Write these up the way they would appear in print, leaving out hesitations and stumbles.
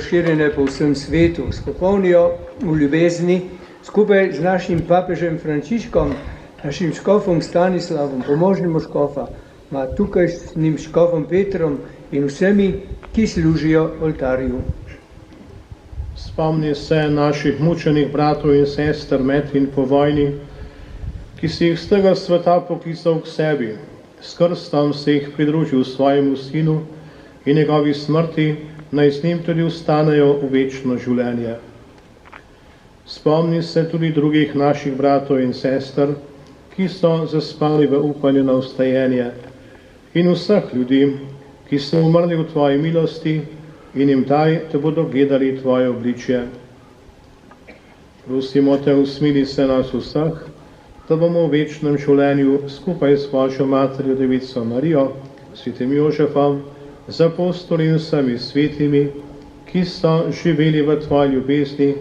Širjene po vsem svetu, s popolnijo v ljubezni, skupaj z našim papežem Frančiškom, našim škofom Stanislavom, pomožnim škofa, tukaj s njim škofom Petrom in vsemi, ki služijo oltarju. Spomni se naših mučenih bratov in sester med in po vojni, ki si jih z tega sveta poklical k sebi, s krstom se jih pridružil svojemu sinu in njegovi smrti, naj z njim tudi vstanejo v večno življenje. Spomni se tudi drugih naših bratov in sester, ki so zaspali v upanju na vstajenje, in vseh ljudi, ki so umrli v tvoji milosti, in jim daj, da bodo gledali tvoje obličje. Prosimo te, usmili se nas vseh, da bomo v večnem življenju skupaj s Božjo materjo Devico Marijo, svetim Jožefom, z apostoli in vsemi svetimi, ki so živeli v tvoji ljubezni,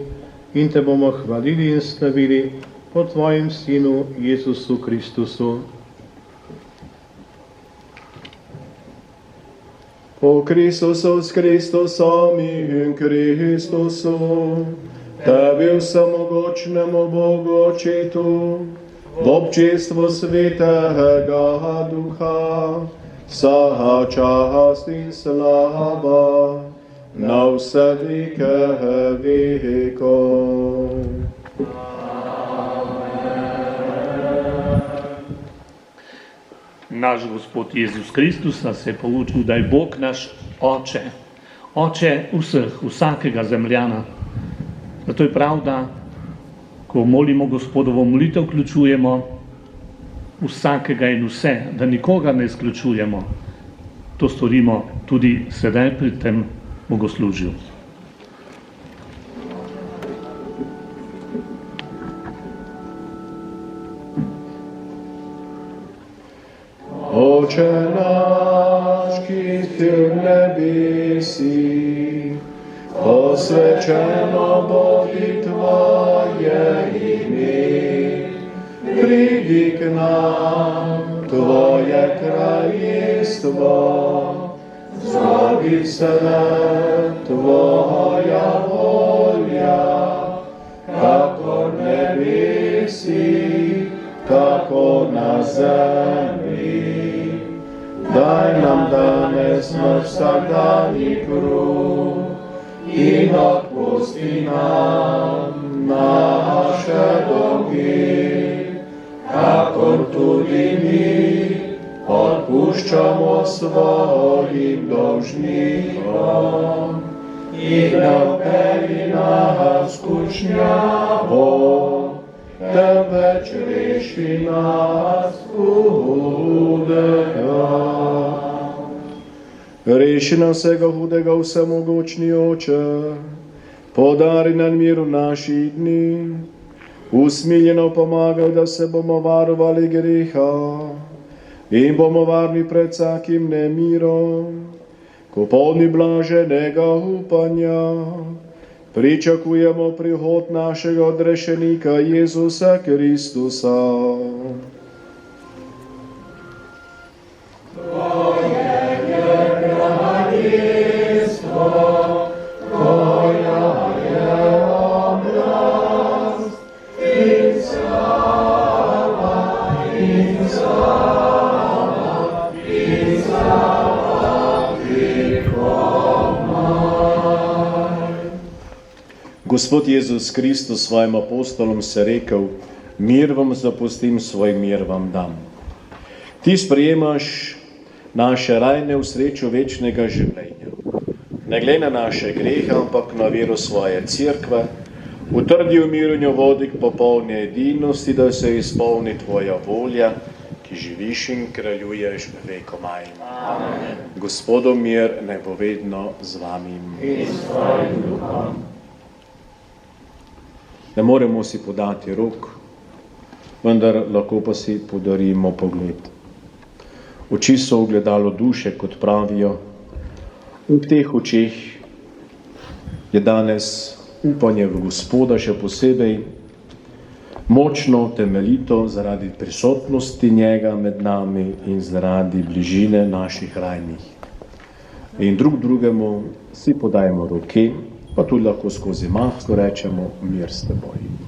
in te bomo hvalili in slavili po tvojem sinu Jezusu Kristusu. O Christus Christusom in Christusu, tebi vsemogočnemu Bogu Očetu, v občestvu Svetega Duha, vsa čast in slava na vse veke vekov. Naš Gospod Jezus Kristus nas je poučil, da je Bog naš Oče, Oče vseh, vsakega zemljana. Zato je prav, da ko molimo Gospodovo molitev, vključujemo vsakega in vse, da nikoga ne izključujemo. To storimo tudi sedaj pri tem bogoslužju. Oče naš, ki si v nebesih, posvečeno bodi tvoje ime. Pridi k nam, tvoje kraljestvo, zgodi se tvoja volja, kako v nebesih, tako na zemlji. Daj nam danes naš vsakdanji kruh in odpusti nam naše dolge, kakor tudi mi odpuščamo svojim dolžnikom. In ne vpelji nas v skušnjavo, temveč reši nas hudega. Reši nam vsega hudega, vsemogočni Oče, podari nam mir v naših dni, usmiljeno pomagaj, da se bomo varovali greha in bomo varni pred vsakim nemirom, ko polni blaženega upanja pričakujemo prihod našega odrešenika Jezusa Kristusa. Gospod Jezus Kristus svojim apostolom se rekel: mir vam zapustim, svoj mir vam dam. Ti sprejemaš naše rajne v srečo večnega življenja. Ne glej na naše grehe, ampak na vero svoje cerkve, utrdi v miru njo vodi k popolni edinosti, da se izpolni tvoja volja, ki živiš in kraljuješ vekomaj. Amen. Gospodov mir naj bo vedno z vami. In s tvojim duhom. Ne moremo si podati rok, vendar lahko pa si podarimo pogled. Oči so ogledalo duše, kot pravijo. V teh očeh je danes upanje v Gospoda še posebej močno, temeljito zaradi prisotnosti njega med nami in zaradi bližine naših rajnih. in drug drugemu si podajmo roke, pa tudi lahko skozi mahko rečemo mir s teboj.